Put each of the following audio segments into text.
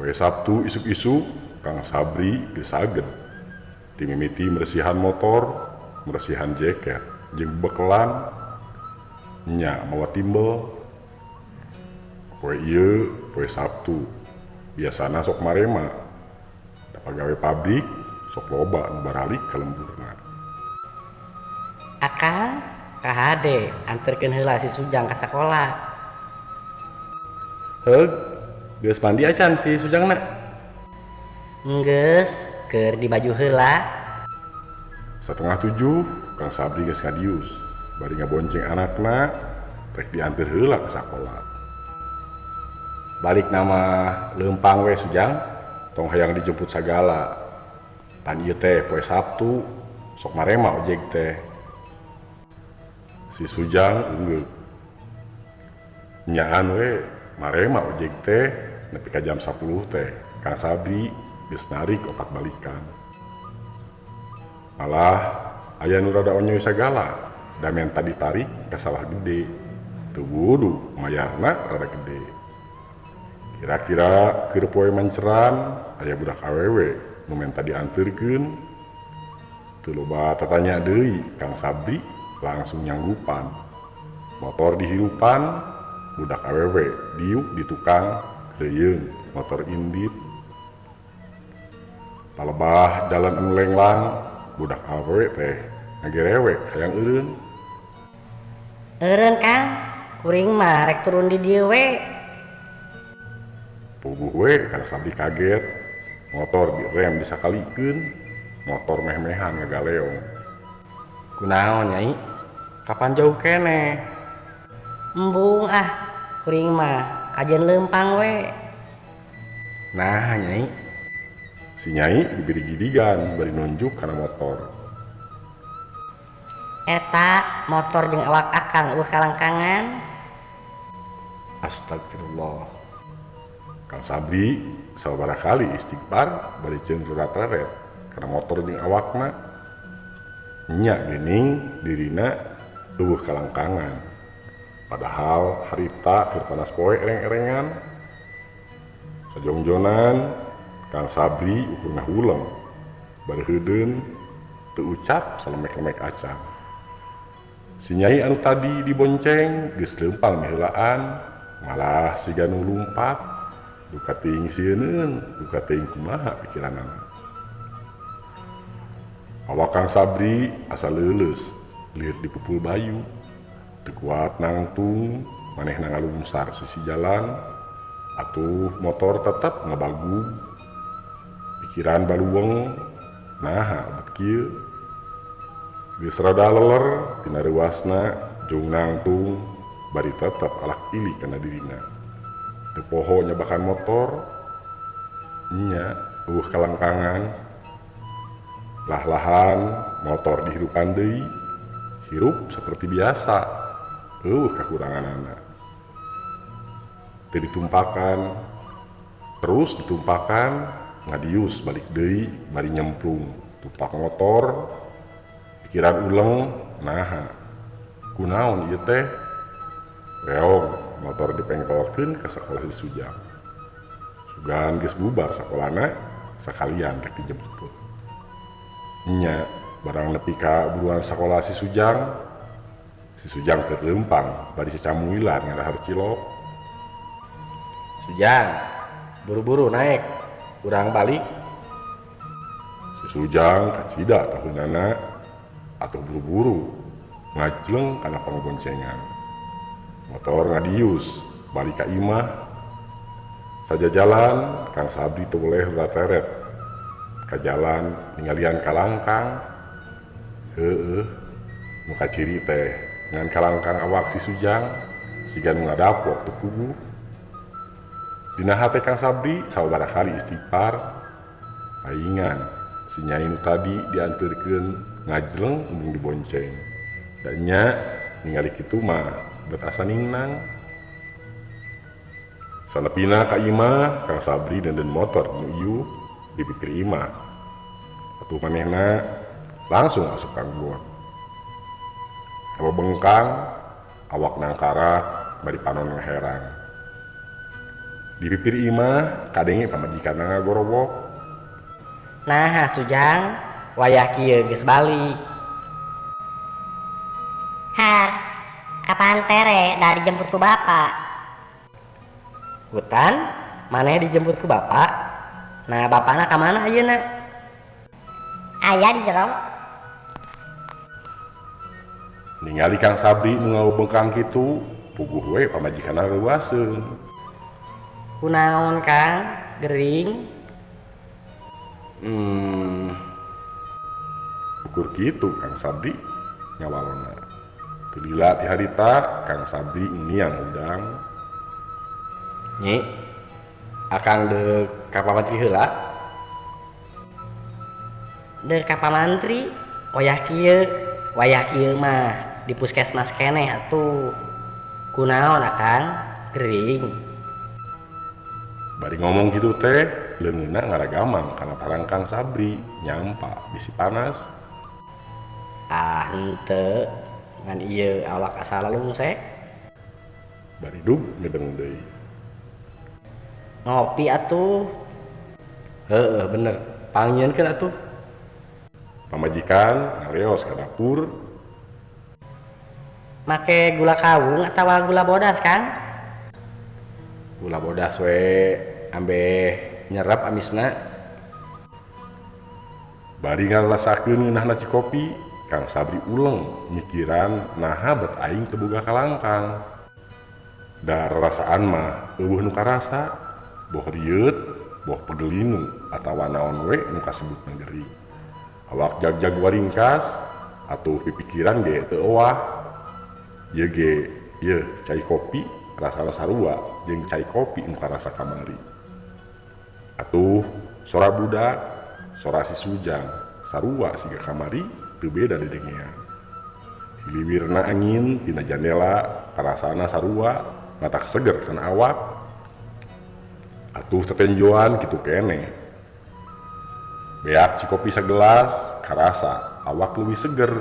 Poe Sabtu isuk-isuk Kang Sabri geus saged timimiti meresihan motor, meresihan jaket, jeung bekelan nya mawa timbel. Poe ieu poe Sabtu biasana sok marema da pagawe pabrik sok loba nu baralik ka lemburna. Akang kahade anterkeun heula si Sujang ka sakola. Heug, geus mandi acan si Sujangna? Enggeus, keur di baju heula. 6:30 Kang Sabri geus ngadius bari ngabonceng anakna rek dianteur heula ka sakola. Balik nama leumpang we Sujang, tong hayang dijemput sagala. Pan ieu teh poe Sabtu, sok marema ojeg teh. Si Sujang unggeuh. Nyaan we marema ojeg teh nepi ka jam 10 teh. Kang Sabri geus narik opat balikan. Malah aya nu rada onyoy sagala, da menta ditarik ka sawah gede. Teu kudu mayarna rada gede. Kira-kira keur poe manceran aya budak awewe nu menta dianteurkeun. Teu loba tatanya deui, Kang Sabri langsung nyanggupan. Motor dihirupan, budak awewe diuk di tukang reuyeung motor indit. Palebah jalan anu lenglang, budak awewe teh ngagerewek hayang eureun. Eureun Kang, kuring mah rek turun di dieu we. Puguh we Kang Sabri kaget, motor direm disakalikeun, motor meh-mehan ngagaleong. Kunaon Nyai? Kapan jauh kene? Embung kuring mah kajian leumpang we. Nah Nyai, si Nyai diberi gidigan bari nunjuk kana motor. Eta motor jeung awak akang kalangkangan. Astagfirullah. Kang Sabri sabaraha kali istighfar bari ceun rurat-reret kana motor jeung awakna. Nya geuning dirina eueuh kalangkangan. Padahal harita keur panas poe ereng-erengan. Sajongjonan Kang Sabri ukur ngahuleng bari heudeun teu ucap salemek-lemek acan. Si Nyai anu tadi dibonceng geus leumpang miheulaan, malah siga nu lumpat. Duka teuing sieuneun, duka teuing kumaha pikiranana. Awak Kang Sabri asa leuleus, lieur dipupul bayu. Teu kuat nangtung, manehna ngalungsar sisi jalan, atuh motor tetep ngabagug. Pikiran baluweng, naha abet kieu. Geus rada leler tina reuasna jeung nangtung, bari tetep alak ilih kana dirina. Teu poho nyabakan motor, nya eueuh kalangkangan. Lah-lahan motor dihirupan deui, hirup seperti biasa, eueuh kakuranganana. Teu ditumpakan, terus ditumpakan, ngadius balik deui bari nyemplung tumpak motor. Pikiran uleng, naha kunaon ieu teh? Reog motor dipengkolkeun ka sakola si Sujang. Sugan geus bubar sakolana, sakalian rek dijemput. Nya barang nepi ka buruan sakola si Sujang keur leumpang bari sacamuilan ngadahar cilok. Sujang, buru-buru naik, urang balik. Si Sujang kacida taheunana atuh buru-buru ngajleng kana pangboncengan. Motor ngadius balik ka imah. Saja jalan Kang Sabri teu boleh rateret ka jalan ningalian kalangkang. Heueuh nu kaciri teh ngan kalangkang awak si Sujang siga nu ngadap waktu puguh. Dina hate Kang Sabri sabaraha kali istighfar. Aingan si Nyai nu tadi dianteurkeun ngajleng embung dibonceng. Da nya ningali kitu mah bet asa ningnang. Sanepina ka imah Kang Sabri denden motor nu ieu dipikir imah. Atuh manehna langsung asup ka gon. Hawa bengkang, awak nangkarak bari panon ngaherang. Di pipir imah kadenge pamajikan ngagorowok. Nah Sujang, wayah kieu geus balik. Har, kapan tere dah dijemput ku bapak? Hutan, maneh dijemput ku bapak. Nah bapakna ka mana ayeuna? Ayah di jero. Ningali Kang Sabri nu ngabengkang kitu, puguh we pamajikanna reuaseun. Kunaon Kang? Gering? Ukur kitu Kang Sabri ngawalona. Teu lila ti harita Kang Sabri ngunian udang. Nyi, akang deuk ka pamantri heula? Deuk ka pamantri, wayah kieu mah di puskesmas keneh atuh. Kunaon akang? Gering. Bari ngomong gitu teh, leungeunna ngaragamang kana tarang Kang Sabri nyampa bisi panas. Ah henteu, ngan ieu awak asa lalungsek. Bari dug ngedeng deui. Ngopi atuh. Heeh bener, pangieunkeun atuh. Pamajikan ngaleos ka dapur. Make gula kawung atawa gula bodas Kang? Gula bodas we ambeh nyerap amisna. Bari ngarasakeun ngeunahna ci kopi, Kang Sabri uleng mikiran naha bet aing teu boga kalangkang. Da rarasaan mah eueuh nu karasa, boh rieut, boh pegelinu atawa naon we nu kasebutna gering. Awak jag-jag waringkas atuh pipikiran ge teu ewah. Ieu ge cai kopi rasana sarua jeung cai kopi nu karasa kamari. Atuh sora budak, sora si Sujang, sarua siga kamari teu beda dedengean. Hiliwirna angin tina jendela karasana sarua matak seger kana awak. Atuh tetenjoan kitu keneh. Beak si kopi segelas karasa awak leuwih seger.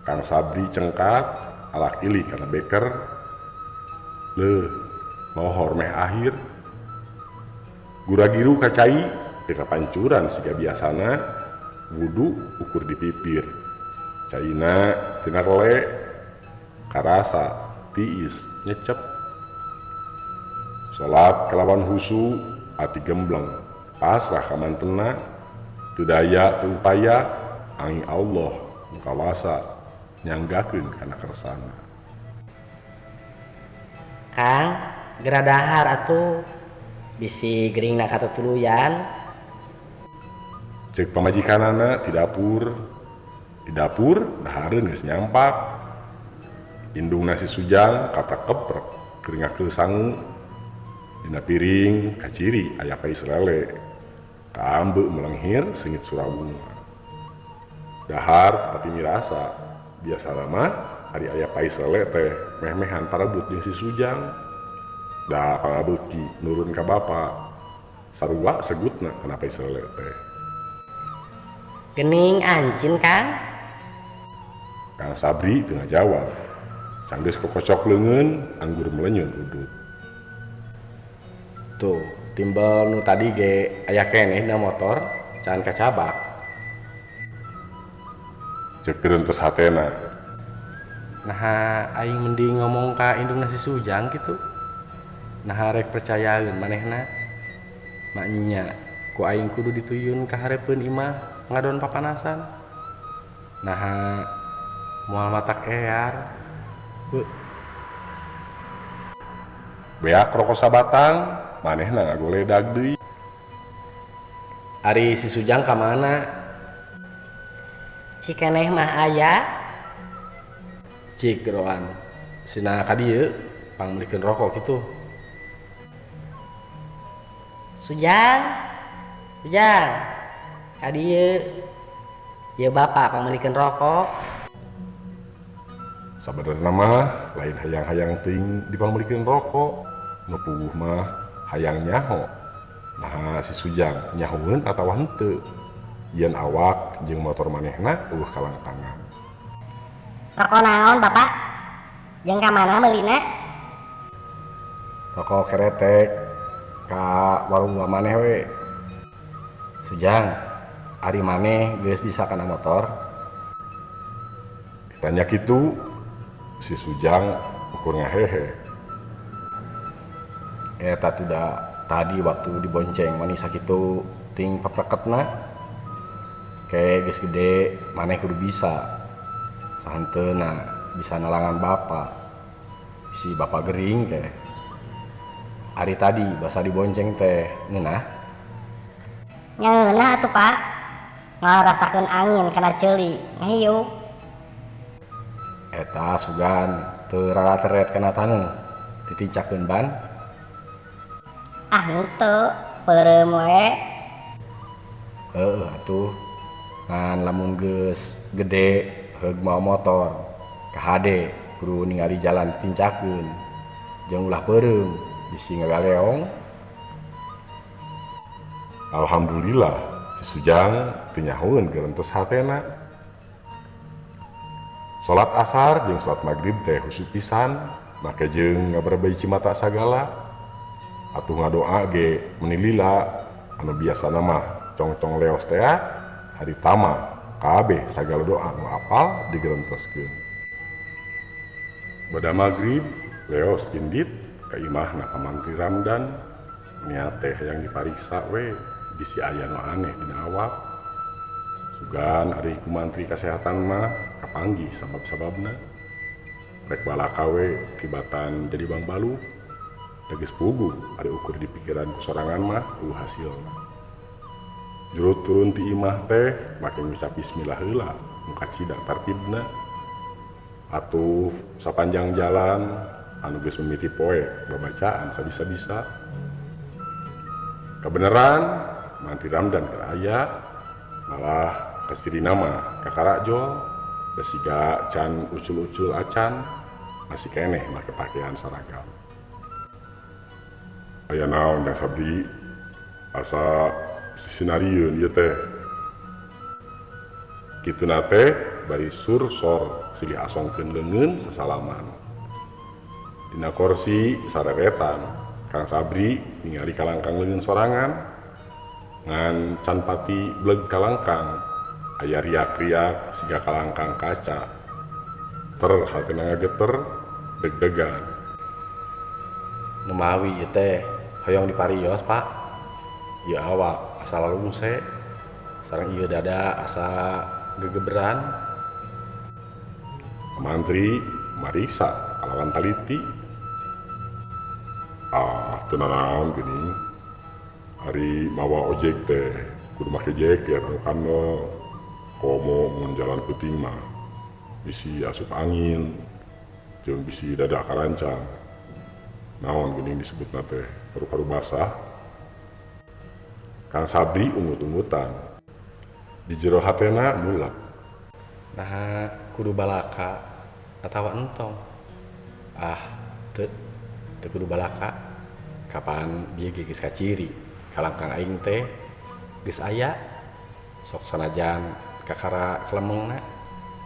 Kang Sabri cengkat alak ilih kana beker. Lohor meh akhir. Gura-giru kacai teu kapancuran siga biasana wudu ukur di pipir. Caina tina rele karasa tiis nyecep. Salat kelawan husu ati gembleng pasrah ka mantenna teu daya teu upaya angin Allah nu kawasa nyanggakeun kana kersana. Kang, gera dahar atuh. Bisi geringna katutuluyan. Cek pamajikanana di dapur. Di dapur dahareun geus nyampak. Indung nasi Sujang kaprak-keprek keringakeun sangu. Dina piring kaciri aya pais lele. Kaambeu melenghir sengit surabunga. Dahar tapi mirasa. Biasa mah ari aya pais lele teh meh-mehan parebut jeung si Sujang. Da pangabeuki nurun ka bapa. Sarua segutna kana pais lele teh. Gening ancin Kang. Kang Sabri teu ngajawab. Sanggeus kokocok leungeun anggur melenyun udut. Tuh, timbal nu tadi ge aya keneh na motor, can kacabak. Cek tes hatena. Nah, aing mending ngomong ka indung nasi Sujang gitu. Nah, rek percayaeun manehna. Maknya, ku aing kudu dituyun ka hareupeun imah ngadon papanasan. Nah, moal matak ear. Beak rokok sabatang, manehna ngagoledag deui. Ari si Sujang ka mana? Cikeneh mah aya. Cik geroan. Sina ka dieu pangmelikeun rokok kitu. Sujang. Ka dieu. Ieu bapak pangmelikeun rokok. Sabenerna mah lain hayang-hayang teuing dipangmelikeun rokok. Nu puguh mah hayang nyaho. Nah si Sujang nyahoeun atawa henteu. Yen awak jeung motor manehna eueuh kalangkangan. Rokok naon bapak? Jeung ka mana meulina? Rokok keretek. ka warung maneh we. Sujang, ari maneh geus bisa kana motor? Ditanya gitu, si Sujang ukur ngahehe. Eta tidak tadi waktu dibonceng manis sakitu ting papraketna. Kayak geus gede maneh kudu bisa. Sahanteuna bisa nalangan bapak. Si bapak gering kayak. Ari tadi basa dibonceng teh ngeunah. Nyeunah atuh Pak. Ngarasakeun angin kana ceuli, nghiuk. Eta sugan teu rarateret kana taneuh. Ditincakeun ban. Ah henteu, peureum we. Heueuh atuh. Ngan lamun geus gede heug mau motor ka hade kudu ningali jalan ditincakeun. Jeung ulah peureum bisi ngagaleong. Alhamdulillah si Sujang teu nyahoeun geureunteuss hatena. Salat asar jeung salat magrib teh husu pisan, make jeung ngaberbei cimata sagala. Atuh ngadoa ge meni lila anu biasana mah congcong leos teh hari tama kabeh sagala doa nu apal digeurenteskeun. Bada magrib leos indit ka imahna Pamantri Ramdan nya teh yang dipariksa we bisi aya nu aneh dina awak. Sugan ari ku mantri kasehatan mah kapanggih sabab-sababna. Rek balaka we tibatan jadi bang balu. Geus puguh ari ukur di pikiran ku sorangan mah hasilna. Jurut turun ti imah teh make ngucap bismillah heula nu kacida tartibna. Atuh sapanjang jalan anu geus mimiti poe babacaan sabisa-bisa. Kebeneran Mantri Ramdan keur aya malah kasirina mah kakarajol da siga can ucul-ucul acan masih keneh make pakaian seragam. Aya naon Kang Sabdi asa sisinarieun ieu teh. Kituna teh bari sur-sor silih asongkeun leungeun sasalaman. Dina kursi sareretan Kang Sabri ningali kalangkang leungeun sorangan ngan can pati bleg kalangkang aya riak-riak siga kalangkang kaca. Hatena ngageter deg-degan. Nu mawi ieu teh hoyong diparios Pak. Ieu awak asa lalungse sareng ieu dada asa gegeberan. Mantri mariksa kalawan taliti. Teu nanaon geuning. Ari mawa ojek teh kudu make jaket anu kano komo mun jalan peuting mah bisi asup angin jeung bisi dada karancang. Naon geuning disebutna teh paru-paru basah. Kang Sabri ungut-ungutan. Di jero hatena mulak. Nah kudu balaka atawa entong. Teu kudu balaka. Kapan bieu geus kaciri kalangkang aing teh geus aya sok sanajan kakara kelemengna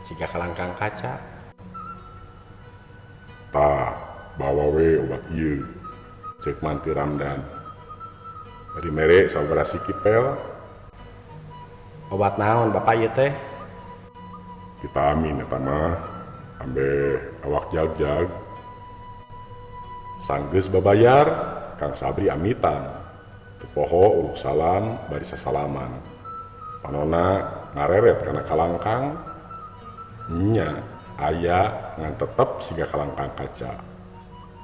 siga kalangkang kaca. Tah bawa we obat ieu cek Mantri Ramdan. Bari mere sabaraha kipel. Obat naon Bapak ieu teh? Vitamin eta mah ambe awak jag-jag. Sanggeus babayar Kang Sabri amitan. Teu poho uluk salam bari sasalaman. Panonna ngareret kana kalangkang. Nya aya ngan tetep siga kalangkang kaca.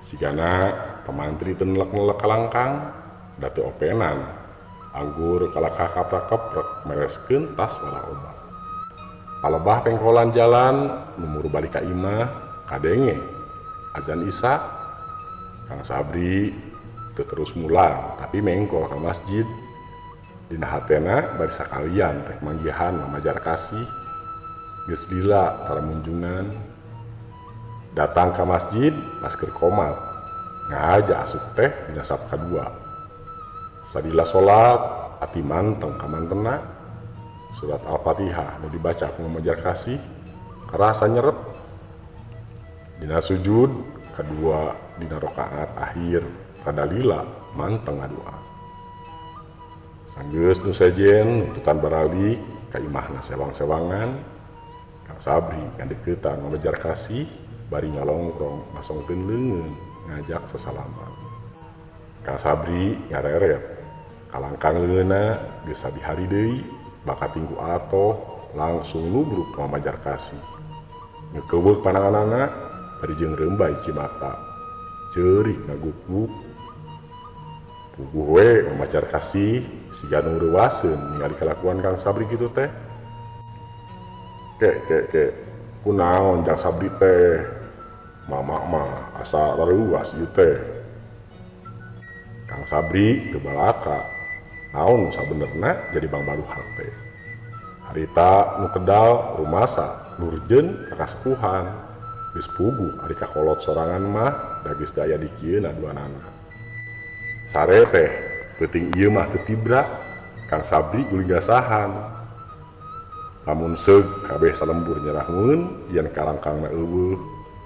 Sigana pamantri teu nelek-nelek kalangkang da teu openan. Anggur kalakah-kaprek mereskeun tas wala obat. Palebah pengkolan jalan numur balik ka imah kadenge azan isya. Kang Sabri teu terus mulang tapi mengko ka masjid. Dina hatena bari sakalian rek manggihan mamajar kasih. Geus lila tara munjungan. Datang ka masjid pas keur qomat. Ngaja asup teh dina sap kadua. Sadila salat ati manteng ka mantena. Surat Al-Fatihah nu dibaca ku mamajar kasih karasa nyerep. Dina sujud kedua dina rakaat akhir rada lila manteng ngadua. Sanggeus nu sejen nuntutan baralik ka imahna sewang-sewangan, Kang Sabri ngandeuketan ngamejar kasih bari nyalongkrong masongkeun leungeun ngajak sasalaman. Kang Sabri ngareret kalangkang leungeunna geus sabihari deui bakat tinggu atoh langsung nubruk ka majar kasih. Ngekeuweuk pananganana bari jeung rembay cimata ceurik ngaguk-guk. Puguh we mamajar kasih siga nu reuwaseun ningali kalakuan Kang Sabri kitu teh. Ke kunaon Kang Sabri teh? Mama mah asa reuwas ieu teh. Kang Sabri teu balaka naon sabenerna jadi Bang Baluhang teh. Harita nu kedal rumasa nurjeun ka kasepuhan geus puguh ari kakolot sorangan mah da geus daya dikieuna duanana. Sare teh peuting ieu mah teu tibra Kang Sabri guling gasahan. Lamun seug kabeh salembur nyerahkeun yen kalangkangna eueuh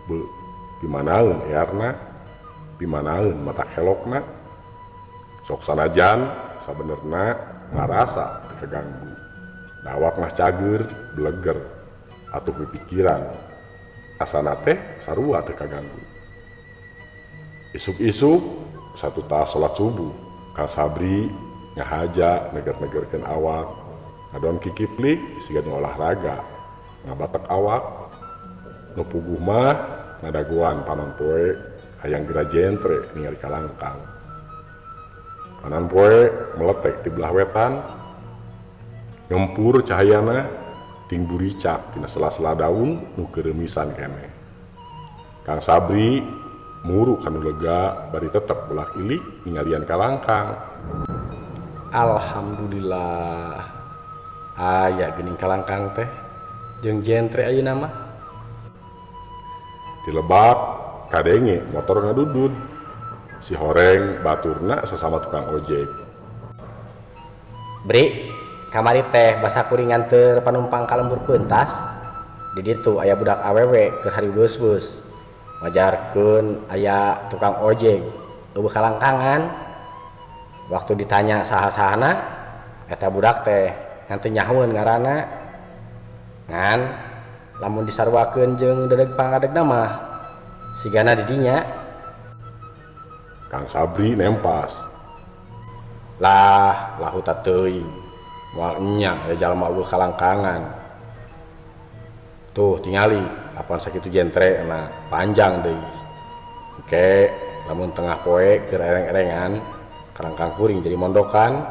beu pimanaeun earna, pimanaeun mata kelokna. Sok sanajan sabenerna ngarasa teu kaganggu. Dawak mah cager, bleger, atuh pipikiran. Asana teh sarua teu kaganggu. Isuk-isuk satu tas salat subuh, Kang Sabri ngahaja neger-negerkeun awak, ngadon kikiplik siga nu olahraga, ngabatek awak. Nu puguh mah ngadagoan panon poe hayang geura jentre ningali kalangkang. Panon poe meletek di belah wetan, ngempur cahayana ting buricak tina sela-sela daun nu keureumisan keneh. Kang Sabri muru kanu lega bari tetep bolak ilik ningalian kalangkang. Alhamdulillah aya geuning kalangkang teh jeung jentre ayeuna mah. Di Lebak kadenge motor ngadudud. Si Horeng baturna sesama tukang ojek. Bri, kamari teh basa kuringan teu panumpang kalembur pentas. Di ditu aya budak awewe keur hari beus-beus. Ngajarkeun aya tukang ojek eueuh kalangkangan. Waktu ditanya saha-sahana eta budak teh ngan teu nyahoeun ngaranna. Ngan lamun disarwakeun jeung dedeg pangadegna mah sigana di dinya. Kang Sabri nempas. Lah lahu teuing moal enya aya jalma eueuh kalangkangan. Tuh tingali apaan sakitu jentre na panjang deui. Oke, lamun tengah poe keur ereng-erengan kalangkang kuring jadi mondokan.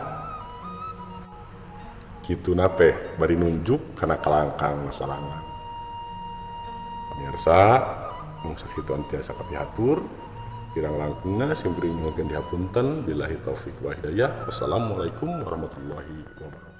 Kituna teh bari nunjuk kana kalangkang masalangan. Pamirsa, mung sakituan tiasa kapihatur, kirang langkungna simpeuring nyuhunkeun dihapunten. Billahi taufik wa hidayah. Wassalamualaikum warahmatullahi wabarakatuh.